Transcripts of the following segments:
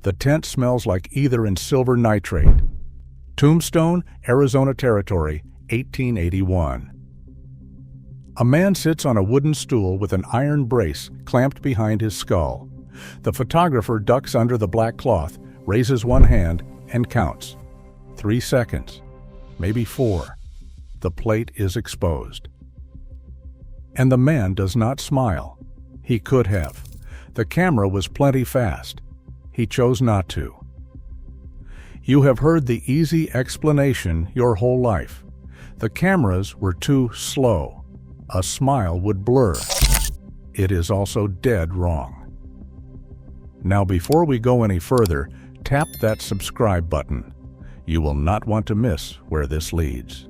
The tent smells like ether and silver nitrate. Tombstone, Arizona Territory, 1881. A man sits on a wooden stool with an iron brace clamped behind his skull. The photographer ducks under the black cloth, raises one hand, and counts. 3 seconds, maybe 4. The plate is exposed. And the man does not smile. He could have. The camera was plenty fast. He chose not to. You have heard the easy explanation your whole life. The cameras were too slow. A smile would blur. It is also dead wrong. Now, before we go any further, tap that subscribe button. You will not want to miss where this leads.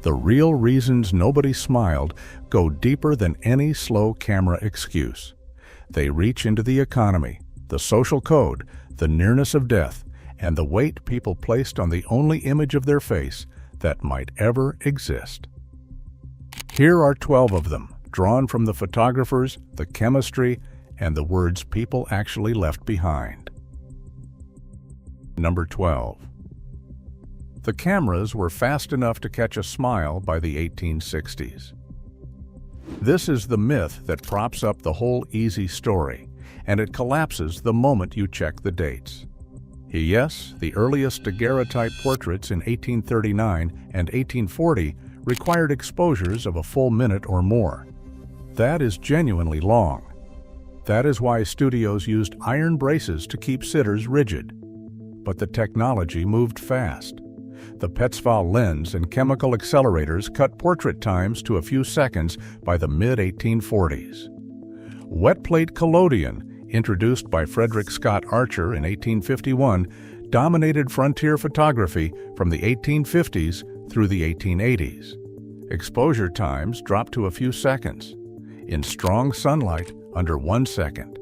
The real reasons nobody smiled go deeper than any slow camera excuse. They reach into the economy, the social code, the nearness of death, and the weight people placed on the only image of their face that might ever exist. Here are 12 of them, drawn from the photographers, the chemistry, and the words people actually left behind. Number 12. The cameras were fast enough to catch a smile by the 1860s. This is the myth that props up the whole easy story, and it collapses the moment you check the dates. Yes, the earliest Daguerreotype portraits in 1839 and 1840 required exposures of a full minute or more. That is genuinely long. That is why studios used iron braces to keep sitters rigid. But the technology moved fast. The Petzval lens and chemical accelerators cut portrait times to a few seconds by the mid-1840s. Wet plate collodion, introduced by Frederick Scott Archer in 1851, dominated frontier photography from the 1850s through the 1880s. Exposure times dropped to a few seconds. In strong sunlight, under 1 second.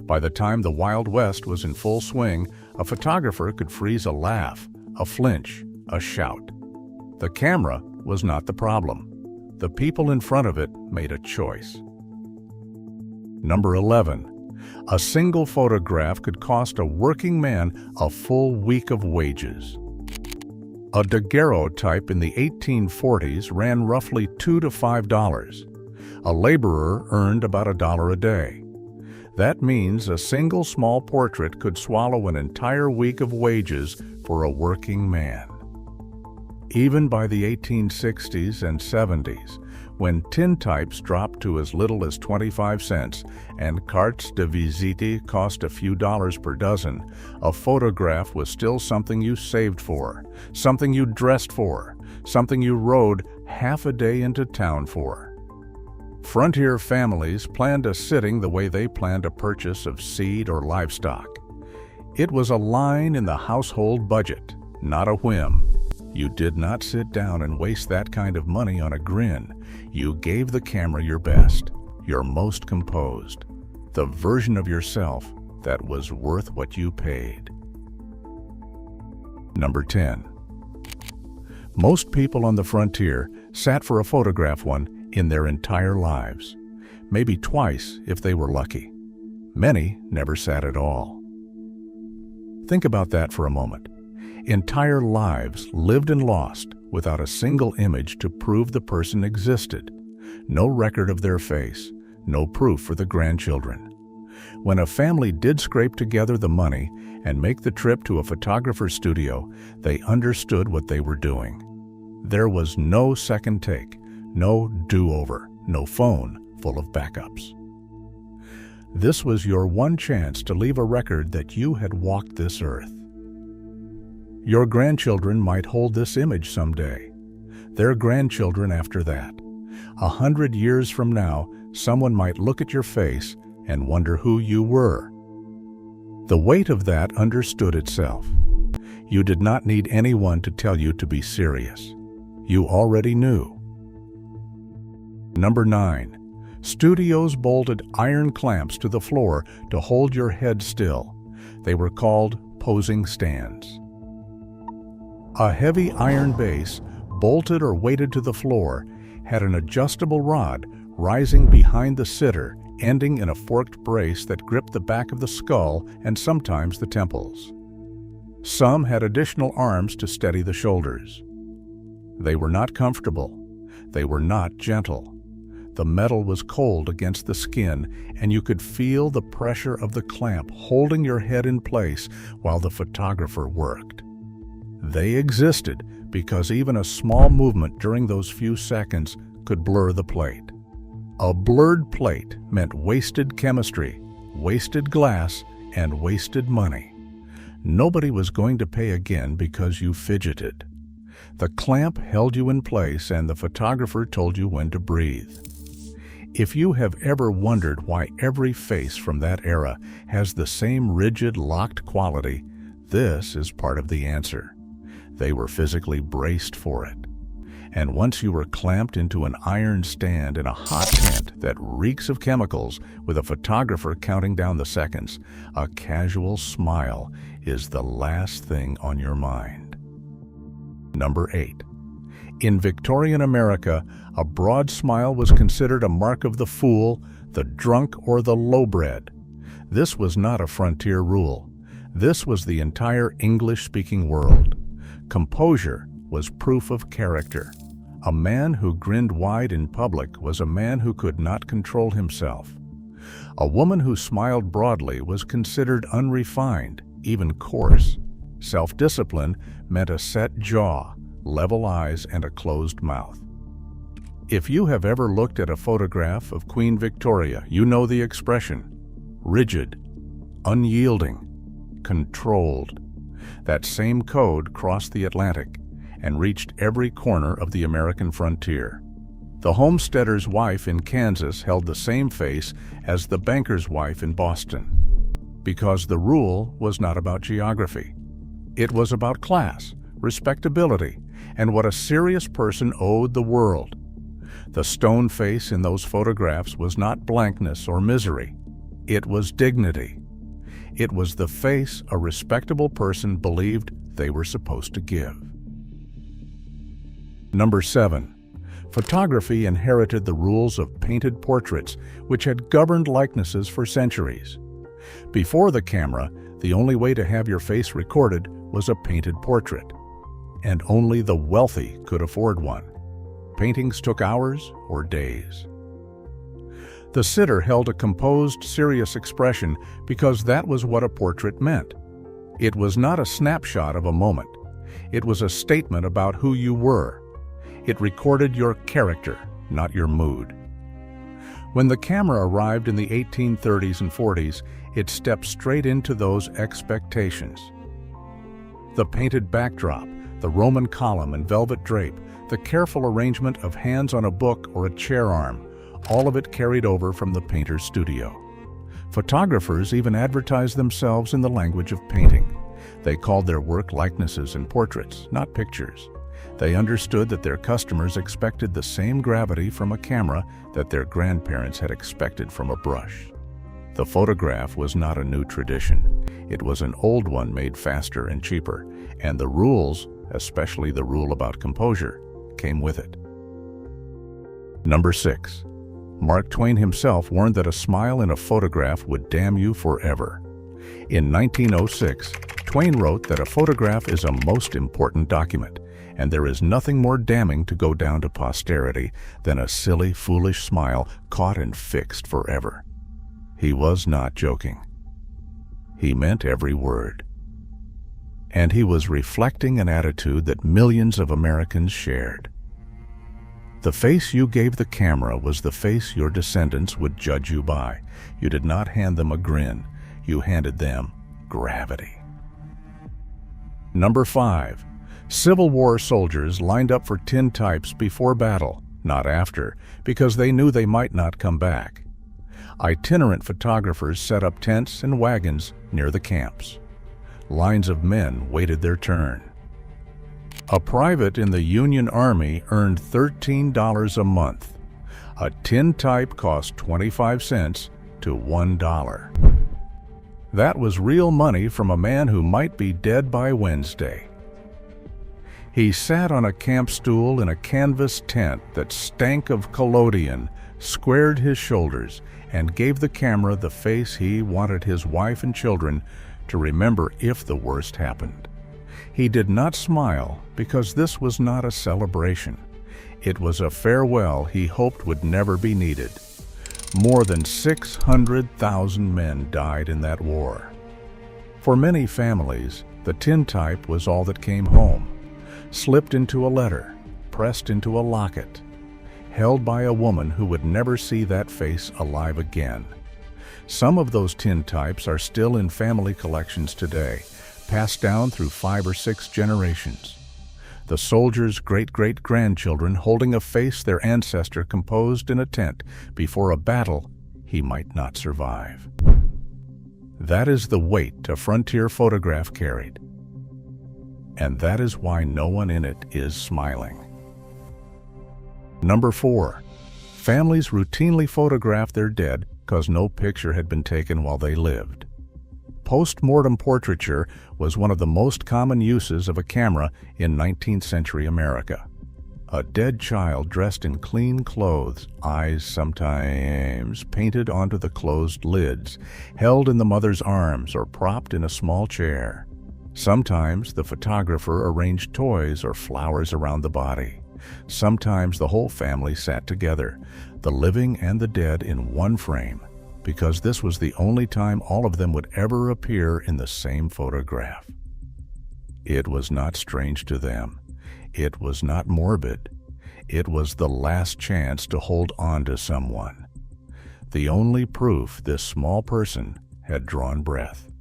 By the time the Wild West was in full swing, a photographer could freeze a laugh, a flinch, a shout. The camera was not the problem. The people in front of it made a choice. Number 11. A single photograph could cost a working man a full week of wages. A daguerreotype in the 1840s ran roughly $2 to $5. A laborer earned about $1 a day. That means a single small portrait could swallow an entire week of wages for a working man. Even by the 1860s and 70s, when tintypes dropped to as little as 25 cents and cartes de visite cost a few dollars per dozen, a photograph was still something you saved for, something you dressed for, something you rode half a day into town for. Frontier families planned a sitting the way they planned a purchase of seed or livestock. It was a line in the household budget, not a whim. You did not sit down and waste that kind of money on a grin. You gave the camera your best, your most composed, the version of yourself that was worth what you paid. Number 10. Most people on the frontier sat for a photograph one in their entire lives, maybe twice if they were lucky. Many never sat at all. Think about that for a moment. Entire lives lived and lost without a single image to prove the person existed. No record of their face, no proof for the grandchildren. When a family did scrape together the money and make the trip to a photographer's studio, they understood what they were doing. There was no second take, no do-over, no phone full of backups. This was your one chance to leave a record that you had walked this earth. Your grandchildren might hold this image someday. Their grandchildren after that. 100 years from now, someone might look at your face and wonder who you were. The weight of that understood itself. You did not need anyone to tell you to be serious. You already knew. Number 9. Studios bolted iron clamps to the floor to hold your head still. They were called posing stands. A heavy iron base, bolted or weighted to the floor, had an adjustable rod rising behind the sitter ending in a forked brace that gripped the back of the skull and sometimes the temples. Some had additional arms to steady the shoulders. They were not comfortable. They were not gentle. The metal was cold against the skin, and you could feel the pressure of the clamp holding your head in place while the photographer worked. They existed because even a small movement during those few seconds could blur the plate. A blurred plate meant wasted chemistry, wasted glass, and wasted money. Nobody was going to pay again because you fidgeted. The clamp held you in place, and the photographer told you when to breathe. If you have ever wondered why every face from that era has the same rigid, locked quality, this is part of the answer. They were physically braced for it. And once you were clamped into an iron stand in a hot tent that reeks of chemicals with a photographer counting down the seconds, a casual smile is the last thing on your mind. Number 8. In Victorian America, a broad smile was considered a mark of the fool, the drunk, or the lowbred. This was not a frontier rule. This was the entire English-speaking world. Composure was proof of character. A man who grinned wide in public was a man who could not control himself. A woman who smiled broadly was considered unrefined, even coarse. Self-discipline meant a set jaw, level eyes, and a closed mouth. If you have ever looked at a photograph of Queen Victoria, you know the expression: rigid, unyielding, controlled. That same code crossed the Atlantic and reached every corner of the American frontier. The homesteader's wife in Kansas held the same face as the banker's wife in Boston, because the rule was not about geography. It was about class, respectability, and what a serious person owed the world. The stone face in those photographs was not blankness or misery. It was dignity. It was the face a respectable person believed they were supposed to give. Number 7. Photography inherited the rules of painted portraits, which had governed likenesses for centuries. Before the camera, the only way to have your face recorded was a painted portrait, and only the wealthy could afford one. Paintings took hours or days. The sitter held a composed, serious expression because that was what a portrait meant. It was not a snapshot of a moment. It was a statement about who you were. It recorded your character, not your mood. When the camera arrived in the 1830s and 40s, it stepped straight into those expectations. The painted backdrop, the Roman column and velvet drape, the careful arrangement of hands on a book or a chair arm, all of it carried over from the painter's studio. Photographers even advertised themselves in the language of painting. They called their work likenesses and portraits, not pictures. They understood that their customers expected the same gravity from a camera that their grandparents had expected from a brush. The photograph was not a new tradition. It was an old one made faster and cheaper, and the rules, especially the rule about composure, came with it. Number 6. Mark Twain himself warned that a smile in a photograph would damn you forever. In 1906, Twain wrote that a photograph is a most important document, and there is nothing more damning to go down to posterity than a silly, foolish smile caught and fixed forever. He was not joking. He meant every word. And he was reflecting an attitude that millions of Americans shared. The face you gave the camera was the face your descendants would judge you by. You did not hand them a grin. You handed them gravity. Number 5. Civil War soldiers lined up for tintypes before battle, not after, because they knew they might not come back. Itinerant photographers set up tents and wagons near the camps. Lines of men waited their turn. A private in the Union Army earned $13 a month. A tintype cost 25 cents to $1. That was real money from a man who might be dead by Wednesday. He sat on a camp stool in a canvas tent that stank of collodion, squared his shoulders, and gave the camera the face he wanted his wife and children to remember if the worst happened. He did not smile because this was not a celebration. It was a farewell he hoped would never be needed. More than 600,000 men died in that war. For many families, the tintype was all that came home, slipped into a letter, pressed into a locket, held by a woman who would never see that face alive again. Some of those tintypes are still in family collections today, passed down through 5 or 6 generations. The soldier's great-great-grandchildren holding a face their ancestor composed in a tent before a battle he might not survive. That is the weight a frontier photograph carried. And that is why no one in it is smiling. Number 4. Families routinely photograph their dead because no picture had been taken while they lived. Post-mortem portraiture was one of the most common uses of a camera in 19th century America. A dead child dressed in clean clothes, eyes sometimes painted onto the closed lids, held in the mother's arms or propped in a small chair. Sometimes the photographer arranged toys or flowers around the body. Sometimes the whole family sat together, the living and the dead in one frame, because this was the only time all of them would ever appear in the same photograph. It was not strange to them. It was not morbid. It was the last chance to hold on to someone. The only proof this small person had drawn breath.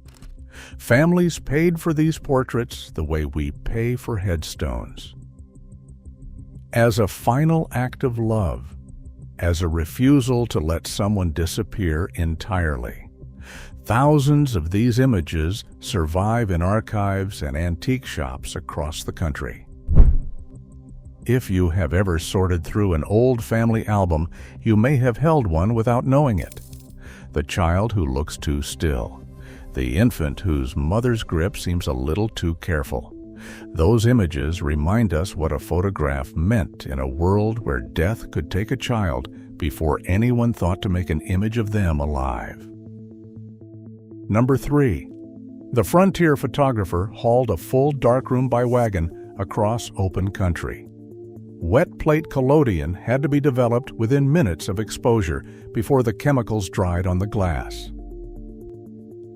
Families paid for these portraits the way we pay for headstones. As a final act of love, as a refusal to let someone disappear entirely. Thousands of these images survive in archives and antique shops across the country. If you have ever sorted through an old family album, you may have held one without knowing it. The child who looks too still. The infant whose mother's grip seems a little too careful. Those images remind us what a photograph meant in a world where death could take a child before anyone thought to make an image of them alive. Number 3. The frontier photographer hauled a full darkroom by wagon across open country. Wet plate collodion had to be developed within minutes of exposure before the chemicals dried on the glass.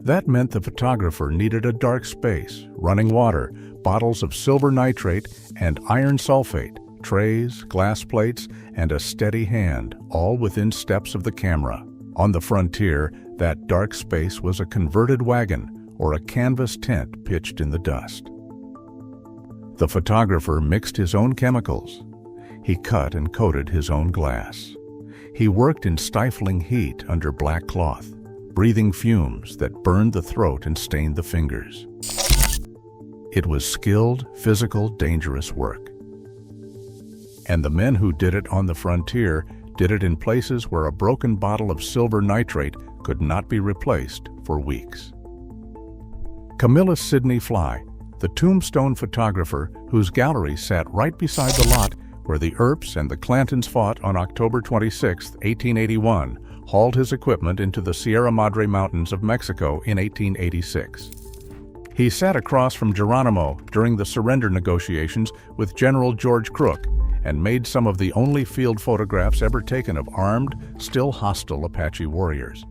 That meant the photographer needed a dark space, running water, bottles of silver nitrate and iron sulfate, trays, glass plates, and a steady hand, all within steps of the camera. On the frontier, that dark space was a converted wagon or a canvas tent pitched in the dust. The photographer mixed his own chemicals. He cut and coated his own glass. He worked in stifling heat under black cloth, breathing fumes that burned the throat and stained the fingers. It was skilled, physical, dangerous work. And the men who did it on the frontier did it in places where a broken bottle of silver nitrate could not be replaced for weeks. Camilla Sidney Fly, the tombstone photographer whose gallery sat right beside the lot where the Earps and the Clantons fought on October 26, 1881, hauled his equipment into the Sierra Madre Mountains of Mexico in 1886. He sat across from Geronimo during the surrender negotiations with General George Crook and made some of the only field photographs ever taken of armed, still hostile Apache warriors.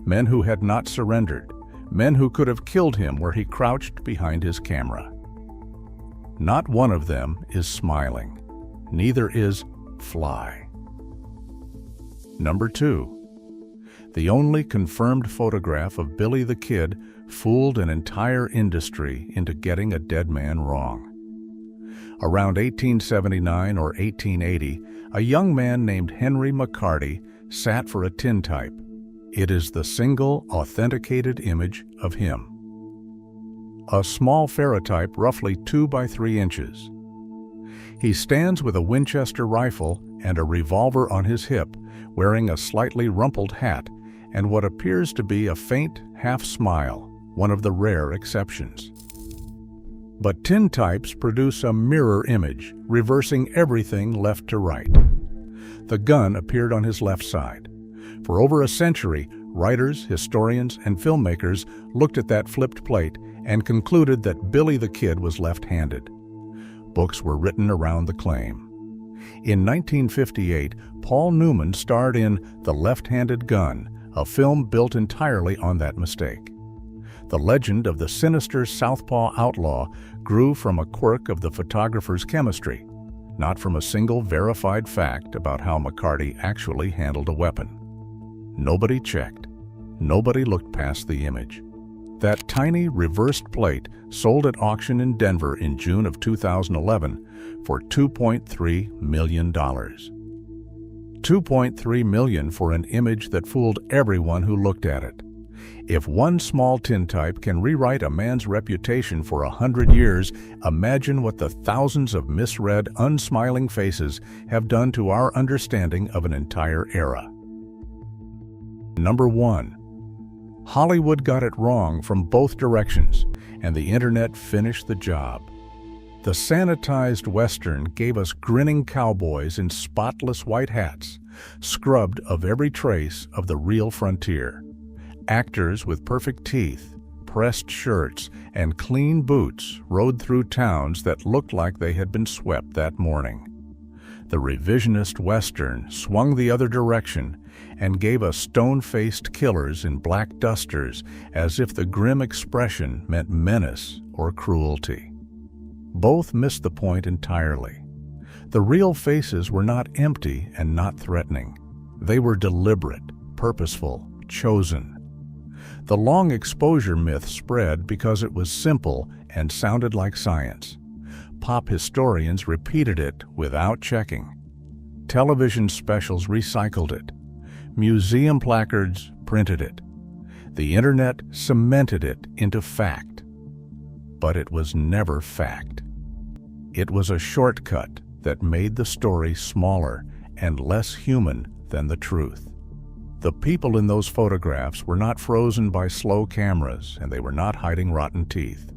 Men who had not surrendered, men who could have killed him where he crouched behind his camera. Not one of them is smiling. Neither is Fly. Number 2. The only confirmed photograph of Billy the Kid fooled an entire industry into getting a dead man wrong. Around 1879 or 1880, a young man named Henry McCarty sat for a tintype. It is the single authenticated image of him. A small ferrotype roughly 2 by 3 inches. He stands with a Winchester rifle and a revolver on his hip, wearing a slightly rumpled hat and what appears to be a faint half-smile, one of the rare exceptions. But tintypes produce a mirror image, reversing everything left to right. The gun appeared on his left side. For over a century, writers, historians, and filmmakers looked at that flipped plate and concluded that Billy the Kid was left-handed. Books were written around the claim. In 1958, Paul Newman starred in The Left-Handed Gun, a film built entirely on that mistake. The legend of the sinister southpaw outlaw grew from a quirk of the photographer's chemistry, not from a single verified fact about how McCarty actually handled a weapon. Nobody checked. Nobody looked past the image. That tiny reversed plate sold at auction in Denver in June of 2011 for $2.3 million. $2.3 million for an image that fooled everyone who looked at it. If one small tintype can rewrite a man's reputation for 100 years, imagine what the thousands of misread, unsmiling faces have done to our understanding of an entire era. Number 1. Hollywood got it wrong from both directions, and the internet finished the job. The sanitized Western gave us grinning cowboys in spotless white hats, scrubbed of every trace of the real frontier. Actors with perfect teeth, pressed shirts, and clean boots rode through towns that looked like they had been swept that morning. The revisionist Western swung the other direction and gave us stone-faced killers in black dusters as if the grim expression meant menace or cruelty. Both missed the point entirely. The real faces were not empty and not threatening. They were deliberate, purposeful, chosen. The long exposure myth spread because it was simple and sounded like science. Pop historians repeated it without checking. Television specials recycled it. Museum placards printed it. The internet cemented it into fact. But it was never fact. It was a shortcut that made the story smaller and less human than the truth. The people in those photographs were not frozen by slow cameras, and they were not hiding rotten teeth.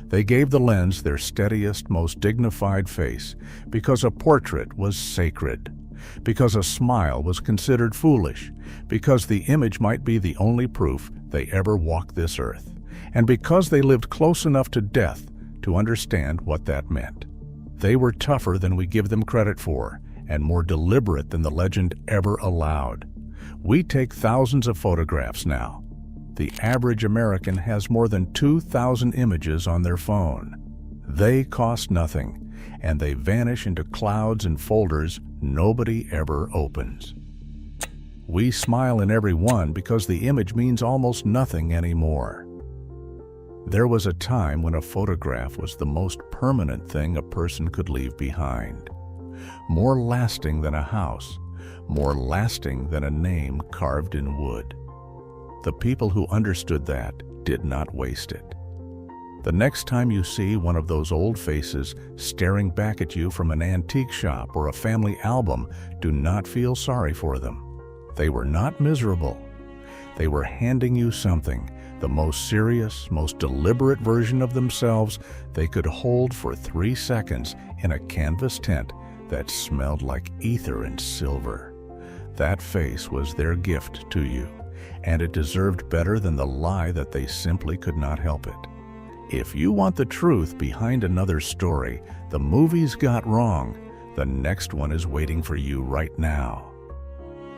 They gave the lens their steadiest, most dignified face because a portrait was sacred, because a smile was considered foolish, because the image might be the only proof they ever walked this earth, and because they lived close enough to death to understand what that meant. They were tougher than we give them credit for, and more deliberate than the legend ever allowed. We take thousands of photographs now. The average American has more than 2,000 images on their phone. They cost nothing, and they vanish into clouds and folders nobody ever opens. We smile in every one because the image means almost nothing anymore. There was a time when a photograph was the most permanent thing a person could leave behind. More lasting than a house, more lasting than a name carved in wood. The people who understood that did not waste it. The next time you see one of those old faces staring back at you from an antique shop or a family album, do not feel sorry for them. They were not miserable. They were handing you something, the most serious, most deliberate version of themselves they could hold for 3 seconds in a canvas tent that smelled like ether and silver. That face was their gift to you, and it deserved better than the lie that they simply could not help it. If you want the truth behind another story the movies got wrong, the next one is waiting for you right now.